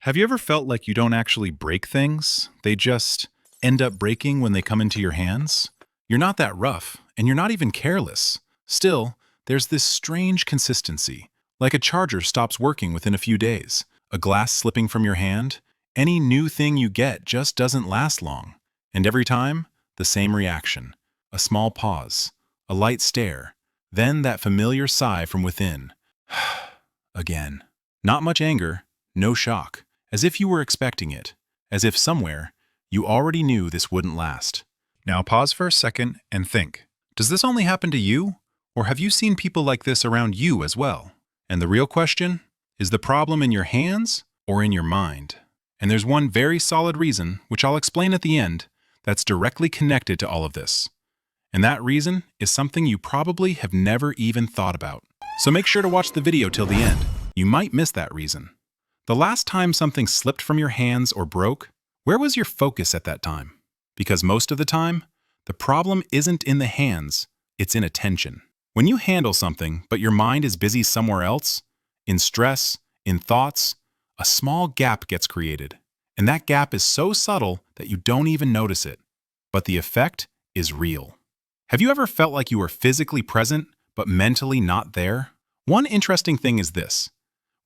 Have you ever felt like you don't actually break things? They just end up breaking when they come into your hands? You're not that rough, and you're not even careless. Still, there's this strange consistency. Like a charger stops working within a few days, a glass slipping from your hand. Any new thing you get just doesn't last long. And every time, the same reaction. A small pause, a light stare, then that familiar sigh from within. Again. Not much anger, no shock. As if you were expecting it, as if somewhere you already knew this wouldn't last. Now pause for a second and think, does this only happen to you? Or have you seen people like this around you as well? And the real question, is the problem in your hands or in your mind? And there's one very solid reason, which I'll explain at the end, that's directly connected to all of this. And that reason is something you probably have never even thought about. So make sure to watch the video till the end. You might miss that reason. The last time something slipped from your hands or broke, where was your focus at that time? Because most of the time, the problem isn't in the hands, it's in attention. When you handle something, but your mind is busy somewhere else, in stress, in thoughts, a small gap gets created. And that gap is so subtle that you don't even notice it. But the effect is real. Have you ever felt like you were physically present, but mentally not there? One interesting thing is this.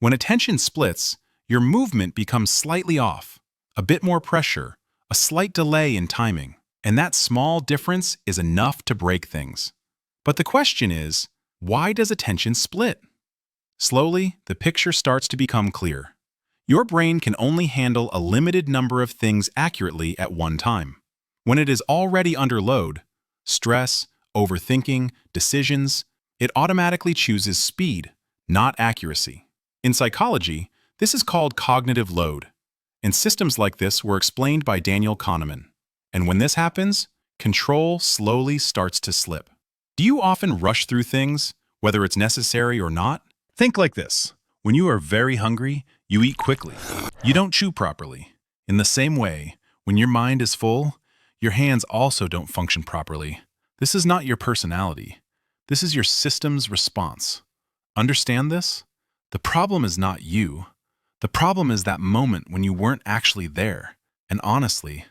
When attention splits, your movement becomes slightly off, a bit more pressure, a slight delay in timing, and that small difference is enough to break things. But the question is, why does attention split? Slowly, the picture starts to become clear. Your brain can only handle a limited number of things accurately at one time. When it is already under load, stress, overthinking, decisions, it automatically chooses speed, not accuracy. In psychology, this is called cognitive load, and systems like this were explained by Daniel Kahneman. And when this happens, control slowly starts to slip. Do you often rush through things, whether it's necessary or not? Think like this. When you are very hungry, you eat quickly. You don't chew properly. In the same way, when your mind is full, your hands also don't function properly. This is not your personality. This is your system's response. Understand this? The problem is not you. The problem is that moment when you weren't actually there. And honestly,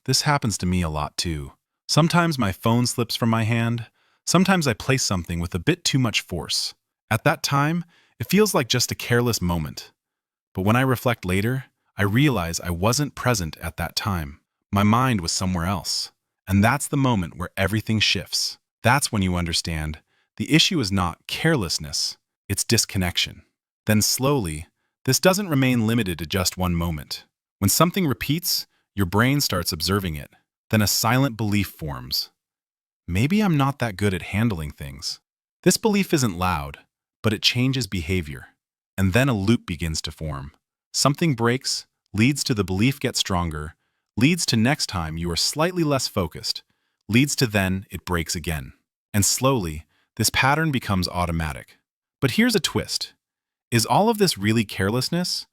this happens to me a lot too. Sometimes my phone slips from my hand. Sometimes I place something with a bit too much force. At that time, it feels like just a careless moment. But when I reflect later, I realize I wasn't present at that time. My mind was somewhere else. And that's the moment where everything shifts. That's when you understand the issue is not carelessness, it's disconnection. Then slowly, this doesn't remain limited to just one moment. When something repeats, your brain starts observing it. Then a silent belief forms. Maybe I'm not that good at handling things. This belief isn't loud, but it changes behavior. And then a loop begins to form. Something breaks, leads to the belief gets stronger, leads to next time you are slightly less focused, leads to then it breaks again. And slowly, this pattern becomes automatic. But here's a twist. Is all of this really carelessness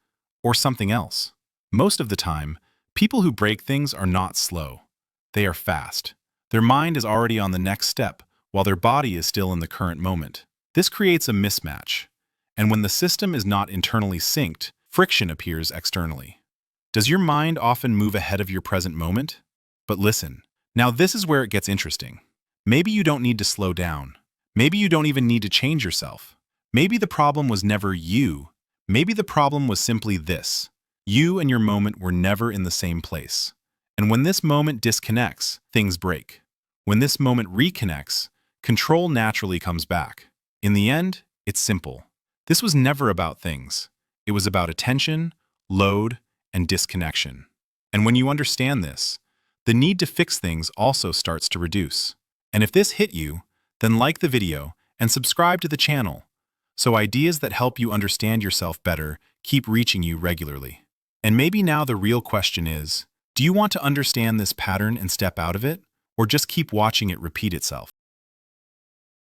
or something else? Most of the time, people who break things are not slow. They are fast. Their mind is already on the next step, while their body is still in the current moment. This creates a mismatch. And when the system is not internally synced, friction appears externally. Does your mind often move ahead of your present moment? But listen, now this is where it gets interesting. Maybe you don't need to slow down. Maybe you don't even need to change yourself. Maybe the problem was never you. Maybe the problem was simply this. You and your moment were never in the same place. And when this moment disconnects, things break. When this moment reconnects, control naturally comes back. In the end, it's simple. This was never about things. It was about attention, load, and disconnection. And when you understand this, the need to fix things also starts to reduce. And if this hit you, then like the video and subscribe to the channel, so ideas that help you understand yourself better keep reaching you regularly. And maybe now the real question is, do you want to understand this pattern and step out of it, or just keep watching it repeat itself?